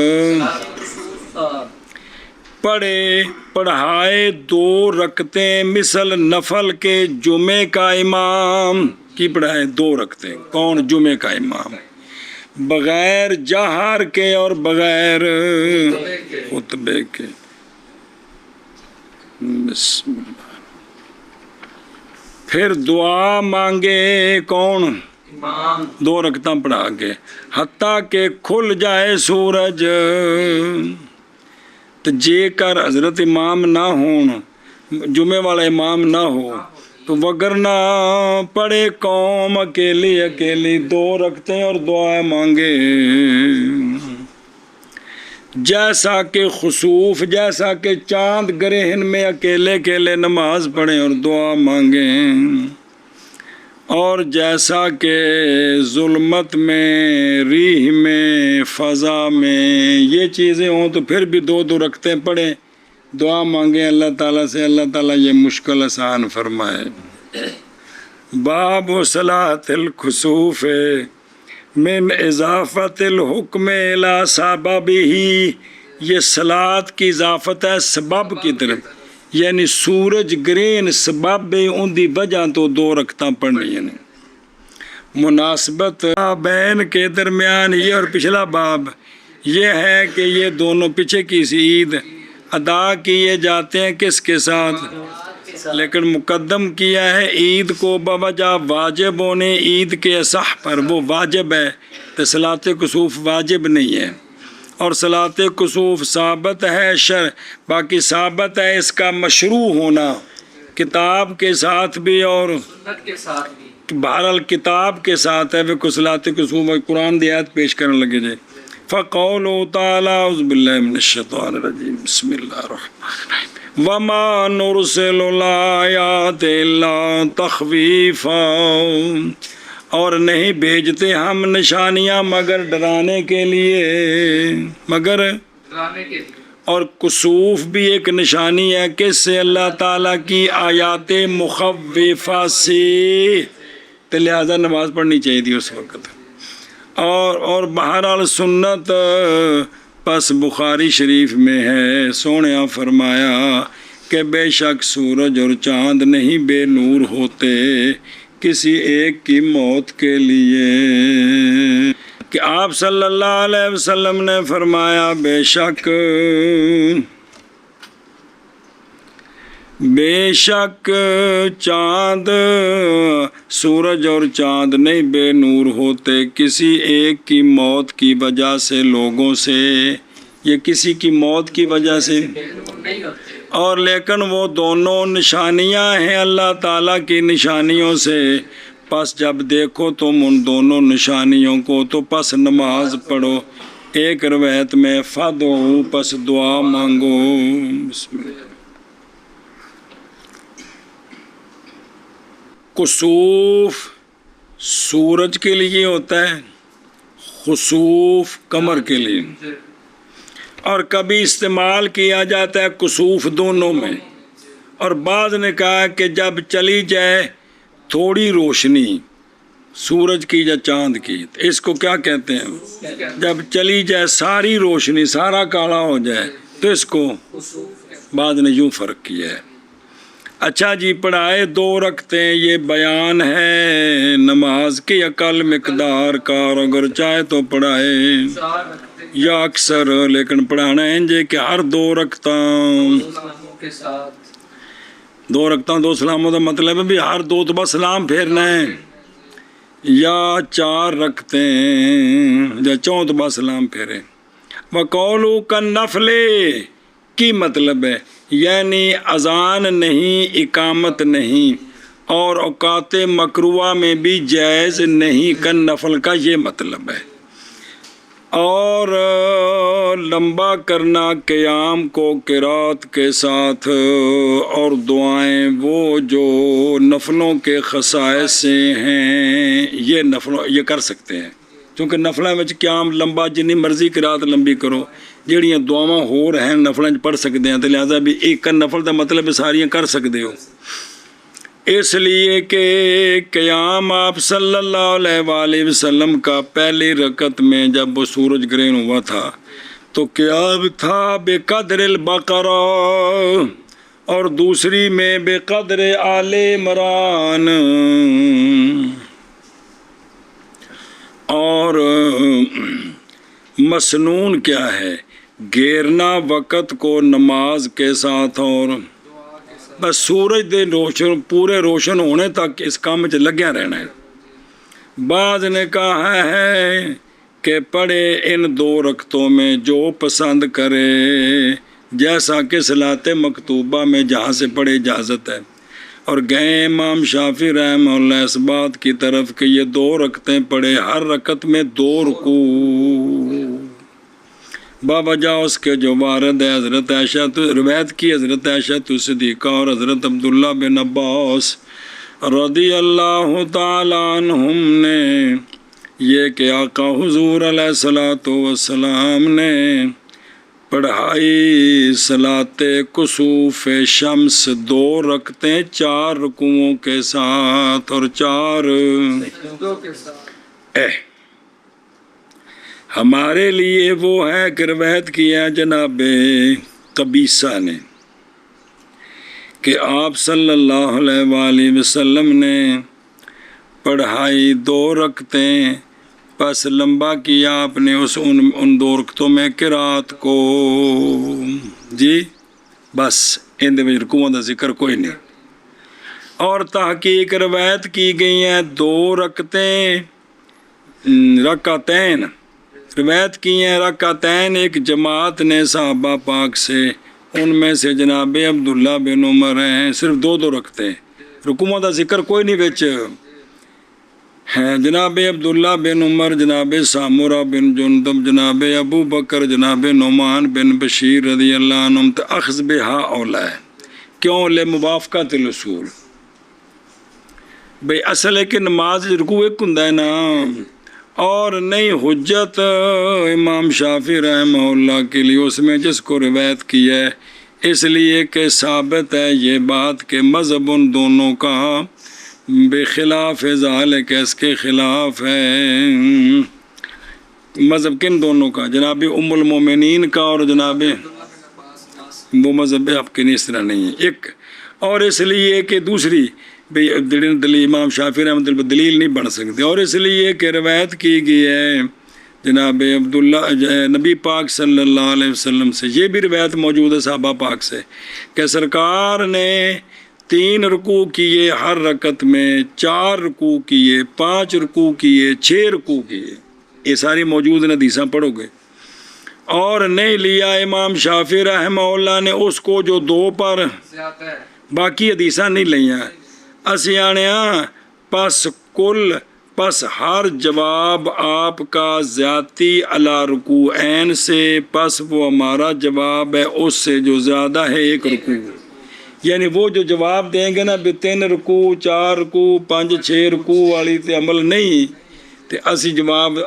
پڑھائے 2 رکعتیں مثل نفل کے جمعے کا امام کی پڑھائے 2 رکعتیں. کون؟ جمعے کا امام، بغیر جہر کے اور بغیر خطبے کے. بسم اللہ. پھر دعا مانگے کون؟ امام. 2 رکعتاں پڑھا کے حتیٰ کہ کھل جائے سورج. تو جے کر حضرت امام نہ ہون، جمعے والا امام نہ ہو، تو وگرنہ پڑھے قوم اکیلی 2 رکعتیں اور دعا مانگے. جیسا کہ خسوف، جیسا کہ چاند گرہن میں اکیلے نماز پڑھیں اور دعا مانگیں، اور جیسا کہ ظلمت میں، ریح میں، فضا میں یہ چیزیں ہوں تو پھر بھی 2 رکعتیں پڑھیں، دعا مانگیں اللہ تعالیٰ سے، اللہ تعالیٰ یہ مشکل آسان فرمائے. باب صلاۃ الخسوف من اضافت الحکم الی سببہ. یہ صلاۃ کی اضافت ہے سبب کی طرف، یعنی سورج گرہن سبب ان دی وجہ تو 2 رکعتاں پڑھنی ہیں. مناسبت بین کے درمیان یہ اور پچھلا باب یہ ہے کہ یہ دونوں پیچھے کی عید ادا کیے جاتے ہیں کس کے ساتھ؟ لیکن مقدم کیا ہے عید کو بوجہ واجب ہونے عید کے اصح پر، وہ واجب ہے. تو صلاۃ کسوف واجب نہیں ہے، اور صلاۃ کسوف ثابت ہے باقی ثابت ہے اس کا مشروع ہونا کتاب کے ساتھ بھی اور سنت کے ساتھ بھی. بہرحال کتاب کے ساتھ ہے. وہ صلاۃ کسوف قرآن دی آیت پیش کرنے لگے جائے. فقولہ تعالیٰ اعوذ باللہ من الشیطان الرجیم بسم اللہ الرحمن الرحیم وما نرسل الآیات الا تخویفا. اور نہیں بھیجتے ہم نشانیاں مگر ڈرانے کے لیے، مگر ڈرانے کے لیے. اور کسوف بھی ایک نشانی ہے کس سے؟ اللہ تعالیٰ کی آیات مخوفہ سے. تو لہذا نماز پڑھنی چاہیے تھی اس وقت. اور بہرحال سنت پس بخاری شریف میں ہے، سونیا فرمایا کہ بے شک سورج اور چاند نہیں بے نور ہوتے کسی ایک کی موت کے لیے. کہ آپ صلی اللہ علیہ وسلم نے فرمایا بے شک چاند، سورج اور چاند نہیں بے نور ہوتے کسی ایک کی موت کی وجہ سے لوگوں سے. یہ کسی کی موت کی وجہ سے نہیں ہوتے، اور لیکن وہ دونوں نشانیاں ہیں اللہ تعالیٰ کی نشانیوں سے. پس جب دیکھو تم ان دونوں نشانیوں کو تو پس نماز پڑھو. ایک روایت میں فدعو، پس دعا مانگو. بسم اللہ. کسوف سورج کے لیے ہوتا ہے، خسوف قمر کے لیے، اور کبھی استعمال کیا جاتا ہے کسوف دونوں میں. اور بعض نے کہا کہ جب چلی جائے تھوڑی روشنی سورج کی یا چاند کی، تو اس کو کیا کہتے ہیں؟ جب چلی جائے ساری روشنی، سارا کالا ہو جائے، تو اس کو بعض نے یوں فرق کیا ہے. اچھا جی، پڑھائے 2 رکعتیں یہ بیان ہے نماز کی اقل مقدار کا، اور اگر چاہے تو پڑھائے 4 رکھتے یا اکثر، لیکن پڑھانا ہے جی کہ ہر 2 رکعتاں کے ساتھ. 2 رکعتاں 2 سلاموں کا مطلب ہے بھی ہر 2 تو بس سلام پھیرنا ہے، یا 4 رکعتیں یا 4 تو بس سلام پھیرے. وقولو کا نفل کی مطلب ہے یعنی اذان نہیں، اقامت نہیں، اور اوقات مکروہ میں بھی جائز نہیں کا نفل کا یہ مطلب ہے. اور لمبا کرنا قیام کو قرات کے ساتھ، اور دعائیں وہ جو نفلوں کے خصائص سے ہیں یہ کر سکتے ہیں. کیونکہ نفلوں میں قیام لمبا جنی مرضی قرات لمبی کرو، جہڑیاں دعاواں ہو رہے ہیں نفلیں پڑھ سکتے ہیں، تو لہٰذا بھی ایک کا نفل کا مطلب ہے ساریاں کر سکتے ہو. اس لیے کہ قیام آپ صلی اللہ علیہ وآلہ وسلم کا پہلی رکعت میں جب وہ سورج گرہن ہوا تھا تو کیا تھا بے قدر البقرہ، اور دوسری میں بے قدر آل عمران، اور مسنون کیا ہے؟ گھیرنا وقت کو نماز کے ساتھ، اور بس سورج دے روشن پورے روشن ہونے تک اس کام میں لگیا رہنا ہے۔ بعض نے کہا ہے کہ پڑھے ان 2 رکعتوں میں جو پسند کرے، جیسا کہ صلاۃ مکتوبہ میں جہاں سے پڑھے اجازت ہے، اور گئے امام شافعی رحمہ اللہ اس بات کی طرف کہ یہ 2 رکعتیں پڑھے، ہر رکعت میں 2 رکوع، بوجہ اس کے جو وارد ہے حضرت عائشہ روایت کی حضرت عائشہ صدیقہ اور حضرت عبداللہ بن عباس رضی اللہ تعالیٰ عنہم نے، یہ کہ آقا حضور علیہ الصلوۃ والسلام نے پڑھائی صلاۃ کسوف شمس 2 رکعتیں 4 رکوعوں کے ساتھ اور 4 سجدوں کے ساتھ۔ ہمارے لیے وہ ہے کہ روایت کیا جناب قبیصہ نے کہ آپ صلی اللہ علیہ وآلہ وسلم نے پڑھائی 2 رکعتیں، پس لمبا کیا آپ نے ان 2 رکعتوں میں قرات کو، جی بس ان میں رکوعوں کا ذکر کوئی نہیں۔ اور تحقیق روایت کی گئی ہیں 2 رکعتیں رکعتین، روایت کی ہیں رکعتین ایک جماعت نے صحابہ پاک سے، ان میں سے جناب عبداللہ بن عمر ہیں، صرف 2 رکعتیں، رکوعوں کا ذکر کوئی نہیں بچ ہے، جناب عبداللہ بن عمر، جناب سامورہ بن جندب، جناب ابو بکر، جناب نعمان بن بشیر رضی اللہ عنہم اخذ بہا اولا ہے، کیوں؟ لموافقت الاصول، بھئی اصل ہے کہ نماز رکوع ایک ہوندا ہے نا، اور نہیں حجت امام شافعی رحمہ اللہ کے لیے اس میں جس کو روایت کی ہے، اس لیے کہ ثابت ہے یہ بات کہ مذہب ان دونوں کا بخلاف ذالک، اس کے خلاف ہے مذہب کن دونوں کا؟ جناب ام المومنین کا اور جناب وہ مذہب آپ کے اس طرح نہیں ہے ایک، اور اس لیے کہ دوسری دلیل امام شافعی رحمۃ اللہ دلیل نہیں بن سکتی، اور اس لیے کہ روایت کی گئی ہے جناب عبداللہ نبی پاک صلی اللہ علیہ وسلم سے، یہ بھی روایت موجود ہے صحابہ پاک سے کہ سرکار نے 3 رکوع کیے ہر رکعت میں، 4 رکوع کیے، 5 رکوع کیے، 6 رکوع کیے، یہ ساری موجود حدیثاں پڑھو گے۔ اور نہیں لیا امام شافعی رحمہ اللہ نے اس کو جو 2 پر، باقی حدیثاں نہیں لیاں اسی آنیاں، پس کل پس ہر جواب آپ کا زیادتی علی رکوعین سے، پس وہ ہمارا جواب ہے اس سے جو زیادہ ہے 1 رکوع، یعنی وہ جو جواب دیں گے نا بھی 3 رکوع 4 رکوع 5 6 رکوع والی تے عمل نہیں، تے اسی جواب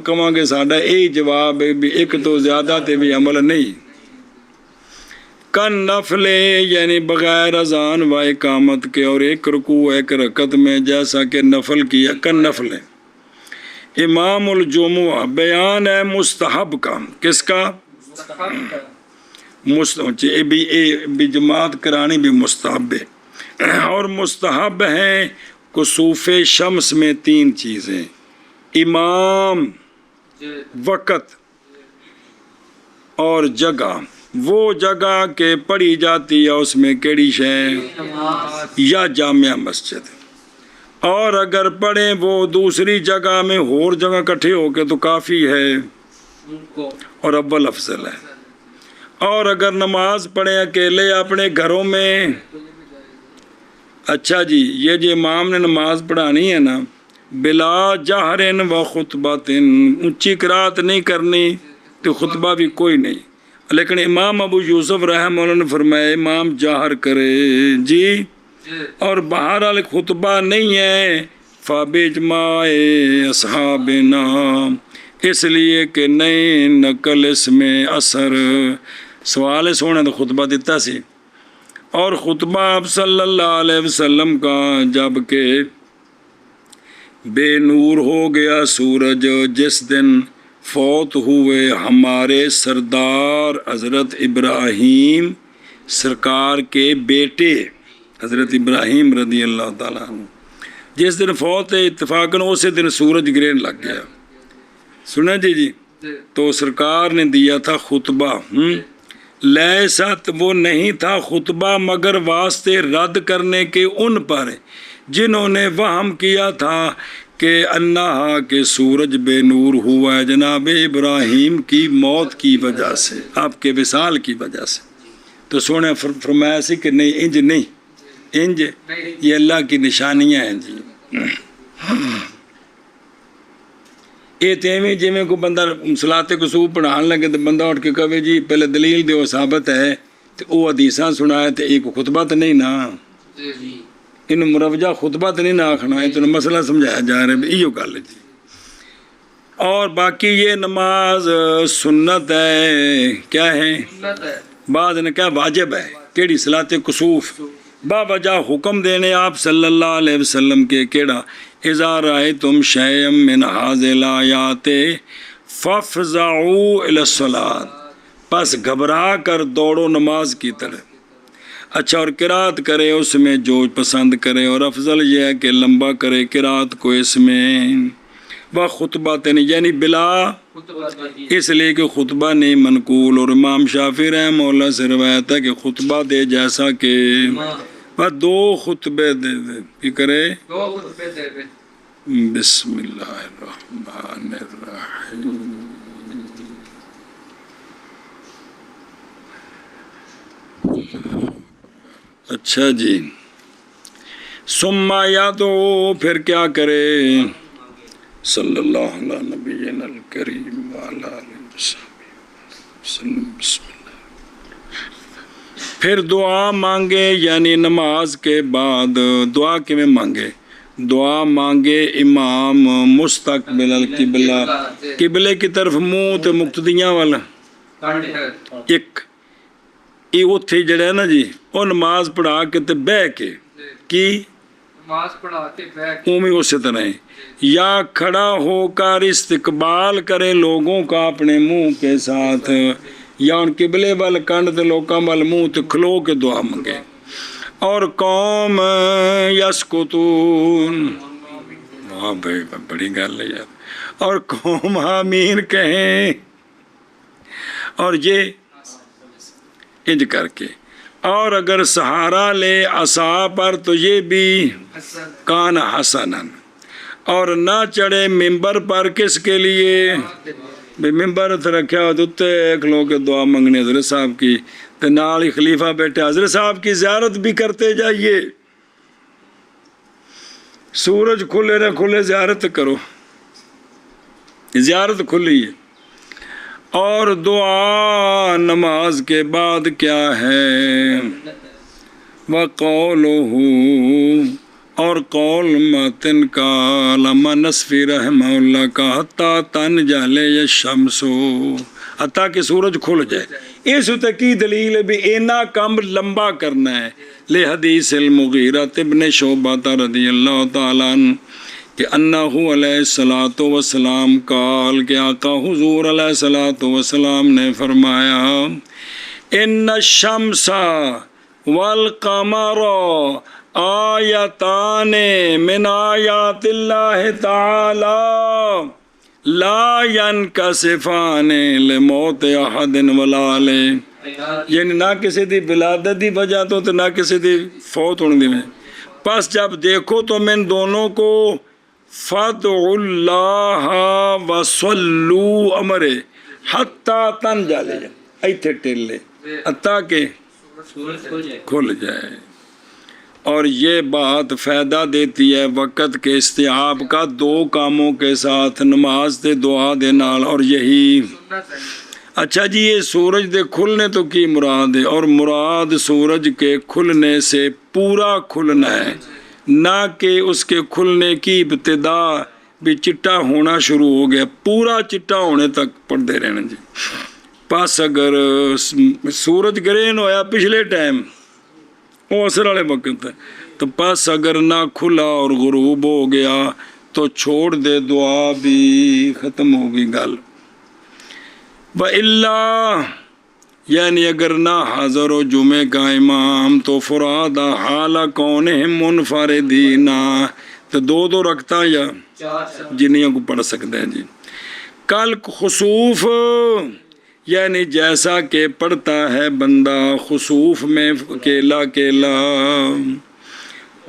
کہاں گے ساڈا یہی جواب ہے بھی 1 تو زیادہ تے بھی عمل نہیں۔ کن نفل یعنی بغیر اذان و اقامت کے، اور 1 رکوع 1 رکعت میں جیسا کہ نفل کیا، کن نفل ہے۔ امام الجمعہ بیان ہے مستحب کا، کس کا؟ بھی جماعت کرانی بھی مستحب ہے، اور مستحب ہے کسوف شمس میں 3 چیزیں، امام، وقت اور جگہ، وہ جگہ کہ پڑھی جاتی ہے اس میں کیڑی شے یا جامع مسجد، اور اگر پڑھیں وہ دوسری جگہ میں اور جگہ کٹھے ہو کے تو کافی ہے اور اول افضل ہے، اور اگر نماز پڑھیں اکیلے اپنے گھروں میں، اچھا جی یہ جو امام نے نماز پڑھانی ہے نا، بلا جہر و خطبۃ، اونچی قرات نہیں کرنی تو خطبہ بھی کوئی نہیں، لیکن امام ابو یوسف رحمہ اللہ نے فرمایا امام جاہر کرے جی، اور بہرحال خطبہ نہیں ہے فَبِجْمَعِ أَصْحَابِنَا، اس لیے کہ نئی نقل اس میں اثر، سوال سونے تو خطبہ دیتا سی، اور خطبہ آپ صلی اللہ علیہ وسلم کا جب کہ بے نور ہو گیا سورج جس دن، فوت ہوئے ہمارے سردار حضرت ابراہیم سرکار کے بیٹے حضرت ابراہیم رضی اللہ تعالیٰ عنہ جس دن فوت ہے اتفاقاً اسی دن سورج گرہن لگ گیا. سنا جی تو سرکار نے دیا تھا خطبہ. لیست وہ نہیں تھا خطبہ مگر واسطے رد کرنے کے ان پر جنہوں نے وہم کیا تھا کہ انہا کہ سورج بے نور ہوا ہے جناب ابراہیم کی موت کی وجہ سے، آپ کے وصال کی وجہ سے. تو سونے فرمایا سی کہ نہیں انج نہیں، انج یہ اللہ کی نشانیاں ہیں جی. یہ تیویں جی میں کوئی بندہ صلاۃ کسوف پڑھان لگے تو بندہ اٹھ کے کہے جی پہلے دلیل دیو ثابت ہے تو وہ حدیثاں سنائے تو ایک خطبہ تو نہیں نا، انہوں مروجہ خطبہ تو نہیں نہ آکھنا ہے، تو مسئلہ سمجھایا جا رہا ہے. یہ گل ہے جی. اور باقی یہ نماز سنت ہے، کیا ہے؟ بعض نے کہا واجب ہے. کیڑی صلاۃ کسوف باوجہ حکم دینے آپ صلی اللہ علیہ وسلم کے کیڑا اذا رأیتم شیئا من هذه الآیات فافزعوا الی الصلاۃ، پس گھبرا کر دوڑو نماز کی طرف. اچھا اور قرات کرے اس میں جو پسند کرے، اور افضل یہ ہے کہ لمبا کرے قرات کو اس میں. وہ خطبہ یعنی بلا، اس لیے کہ خطبہ نہیں منقول. اور امام شافعی رحمہ اللہ سے روایت ہے کہ خطبہ دے جیسا کہ وہ دو خطبے دے دے کی کرے. بسم اللہ الرحمن الرحیم. اچھا جی. ثم یا تو پھر کیا کرے، صلی اللہ علیہ نبینا الکریم وعلی آلہ وصحبہ وسلم. بسم اللہ. پھر دعا مانگے، یعنی نماز کے بعد دعا کیویں مانگے؟ دعا مانگے امام مستقبل القبلہ، قبلے کی طرف منہ تے مقتدیاں والا. ایک یہ اتھے جڑا ہے نا جی، وہ نماز پڑھا کے تے بہ کے کی نماز پڑھا کے بیٹھ اومی اسی طرح ہے. یا کھڑا ہو کر استقبال کرے لوگوں کا اپنے منہ کے ساتھ، یا ان قبلے وال کنڈ تے لوکاں وال منہ تے کھلو کے دعا منگے. اور قوم یسکتون، واہ بھائی بڑی گل ہے یار. اور قوم آمین کہیں، اور یہ انج کر کے. اور اگر سہارا لے عصا پر تو یہ بھی کان حسنن. اور نہ چڑھے ممبر پر کس کے لیے؟ ممبر تے رکھیا ہو تو ایک لوگ دعا منگنے حضرت صاحب کی، تے نال ہی خلیفہ بیٹھے حضرت صاحب کی زیارت بھی کرتے جائیے. سورج کھلے نہ کھلے زیارت کرو، زیارت کھلی ہے. اور دعا نماز کے بعد کیا ہے؟ وَقَوْلُهُ، اور قول متن کا علامہ نصفی رحمہ اللہ کا حتیٰ تن جالے الشمس، حتیٰ کہ سورج کھل جائے. اس تک کی دلیل ہے بھی اینا کم لمبا کرنا ہے. لحدیث المغیرہ ابن شعبہ رضی اللہ تعالیٰ عنہ کہ انہو علیہ الصلوۃ والسلام قال کہ آقا حضور علیہ الصلوۃ والسلام نے فرمایا ان الشمس والقمر آیتان من آیات اللہ تعالی لا ینکسفان لموت احد ولا یعنی نہ کسی دی ولادت دی وجہ تو نہ کسی دی فوت ہونے دی میں. پس جب دیکھو تو من دونوں کو فَدْعُ اللَّهَ وَصَلُّوا امرے حتیٰ تن جالے ایتھے ٹیلے حتیٰ کہ کھل جائے. اور یہ بات فائدہ دیتی ہے وقت کے استحباب کا دو کاموں کے ساتھ، نماز تے دعا دے نال. اور یہی اچھا جی یہ سورج دے کھلنے تو کی مراد ہے؟ اور مراد سورج کے کھلنے سے پورا کھلنا ہے، نہ کہ اس کے کھلنے کی ابتدا بھی چٹا ہونا شروع ہو گیا، پورا چٹا ہونے تک پڑھتے رہنا جی. پس اگر سورج گرہن ہویا پچھلے ٹائم وہ عصر والے وقت ہے تو پس اگر نہ کھلا اور غروب ہو گیا تو چھوڑ دے، دعا بھی ختم ہوگی گل. وَإِلَّا یعنی اگر نہ حاضر ہو جمعے کا امام تو فرادہ حالہ کونہم منفردینا تو دو رکھتا یا جنہیں کو پڑھ سکتے ہیں جی. کل خسوف یعنی جیسا کہ پڑھتا ہے بندہ خسوف میں اکیلا اکیلا.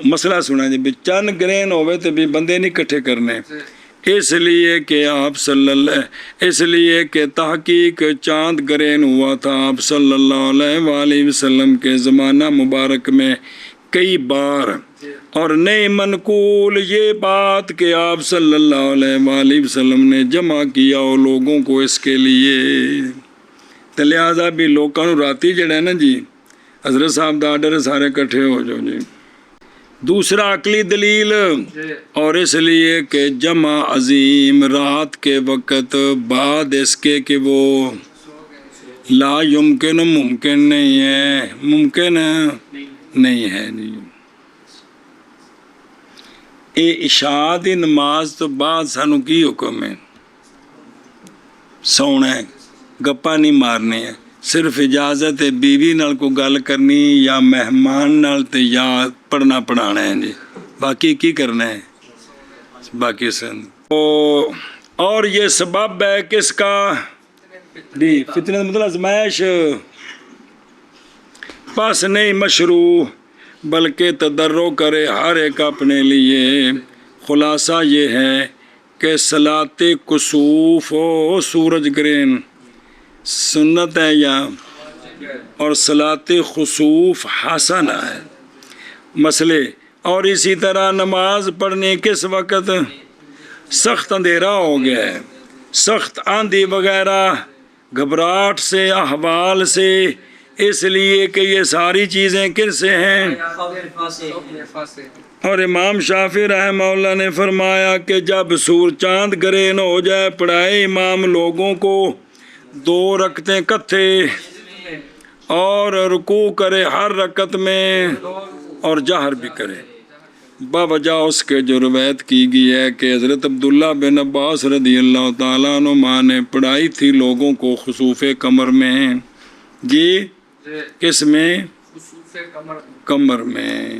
مسئلہ سنا جی چند گرین ہوئے تو بھی بندے نہیں کٹھے کرنے اس لیے کہ آپ اس لیے کہ تحقیق چاند گرین ہوا تھا آپ صلی اللہ علیہ وآلہ وسلم کے زمانہ مبارک میں کئی بار. اور نہیں منقول یہ بات کہ آپ صلی اللہ علیہ وآلہ وسلم نے جمع کیا ہو لوگوں کو اس کے لیے. تو لہٰذا بھی لوگوں راتی جڑا ہے نا جی حضرت صاحب دا آرڈر سارے کٹھے ہو جاؤ جی. دوسرا عقلی دلیل اور اس لیے کہ جمع عظیم رات کے وقت بعد اس کے کہ وہ لا یمکن ممکن نہیں ہے ممکن نہیں ہے جی. اے عشاء دی نماز تو بعد سانو کی حکم ہے سونا ہے گپا نہیں مارنی ہے صرف اجازت ہے بیوی نال کو گل کرنی یا مہمان نال تے یا پڑھنا پڑھانا ہے جی باقی کی کرنا ہے باقی سن. اور یہ سبب ہے کس کا جی فتنہ مطلب آزمائش پس نہیں مشروع بلکہ تدرو کرے ہر ایک اپنے لیے. خلاصہ یہ ہے کہ صلاۃ کسوف و سورج گرہن سنت ہے یا اور صلاۃ خسوف حسن ہے مسئلے. اور اسی طرح نماز پڑھنے کس وقت سخت اندھیرا ہو گیا ہے سخت آندھی وغیرہ گھبراہٹ سے احوال سے اس لیے کہ یہ ساری چیزیں کن سے ہیں. اور امام شافعی رحمہ اللہ نے فرمایا کہ جب سور چاند گرہن ہو جائے پڑھائے امام لوگوں کو 2 رکعتیں کتھے اور رکوع کرے ہر رکعت میں اور جہر بھی کرے. باوجہ اس کے جو روایت کی گئی ہے کہ حضرت عبداللہ بن عباس رضی اللہ تعالیٰ عنہ نے پڑھائی تھی لوگوں کو خسوف قمر میں جی کس میں کمر میں.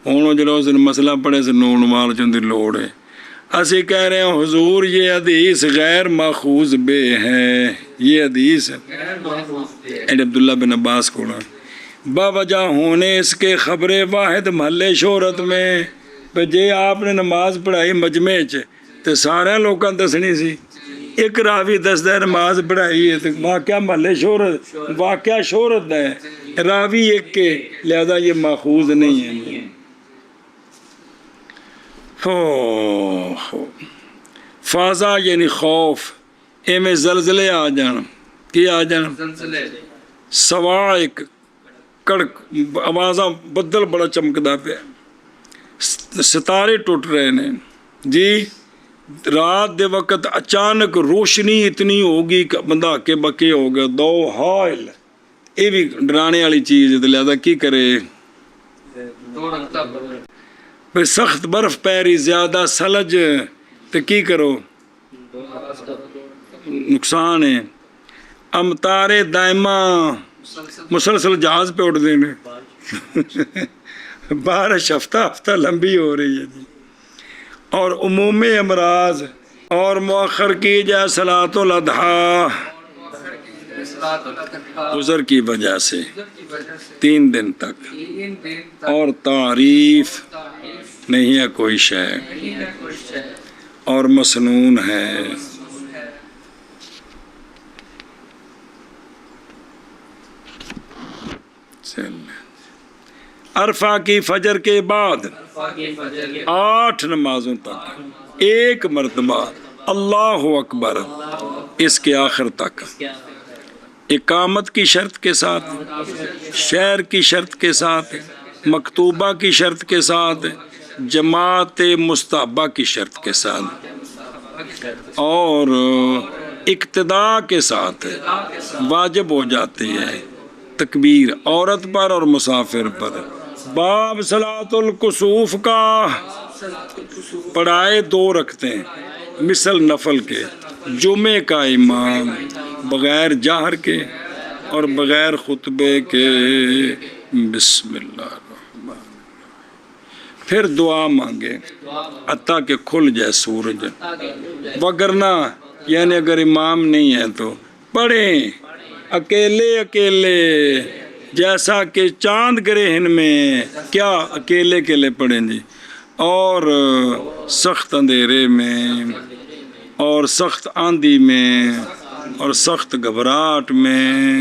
ہوں جو مسئلہ پڑھے سے نون مال چند لوڑ ہے اسی کہہ رہے ہیں حضور یہ حدیث غیر ماخوذ بے ہے یہ حدیث عبداللہ بن عباس کو باوجہ ہونے اس کے خبر واحد محلے شہرت میں پہ جے آپ نے نماز پڑھائی مجمع تو سارے لوگوں دسنی سی ایک راوی دستا ہے نماز پڑھائی ہے تو واقعہ محلے شہرت واقعہ شہرت ہے راوی ایک کے لہذا یہ ماخوذ نہیں ہے. فازا یعنی خوف ایویں زلزلے آ جان کی آ جان سوائق کڑک آوازاں بدل بڑا چمکدا پیا ستارے ٹوٹ رہے ہیں جی رات دے وقت اچانک روشنی اتنی ہوگی کہ بندہ کے بکے ہو گیا دو حائل یہ بھی ڈرانے والی چیز ہے لہذا کی کرے بھئی سخت برف پیری زیادہ سلج تو کی کرو نقصان ہے. امطار دائمہ مسلسل جہاز پہ اٹھ دینے بارش ہفتہ لمبی ہو رہی ہے جی. اور عمومی امراض اور مؤخر کی جائے صلاۃ الاضحیٰ عذر کی وجہ سے 3 دن تک اور تعریف نہیں ہے کوئی شے اور مسنون ہے. عرفہ کی فجر کے بعد 8 نمازوں تک 1 مرتبہ اللہ اکبر اس کے آخر تک اقامت کی شرط کے ساتھ شہر کی شرط کے ساتھ مکتوبہ کی شرط کے ساتھ جماعت مستحبہ کی شرط کے ساتھ اور اقتداء کے ساتھ واجب ہو جاتی ہے تکبیر عورت پر اور مسافر پر. باب صلاۃ الکسوف کا پڑھائے 2 رکعتیں مثل نفل کے جمعے کا امام بغیر جہر کے اور بغیر خطبے کے۔ بسم اللہ الرحمن الرحیم۔ پھر دعا مانگے حتیٰ کہ کھل جائے سورج، وگرنہ یعنی اگر امام نہیں ہے تو پڑھیں اکیلے اکیلے، جیسا کہ چاند گرہن میں، کیا اکیلے اکیلے پڑھیں جی، اور سخت اندھیرے میں اور سخت آندھی میں اور سخت گھبراہٹ میں۔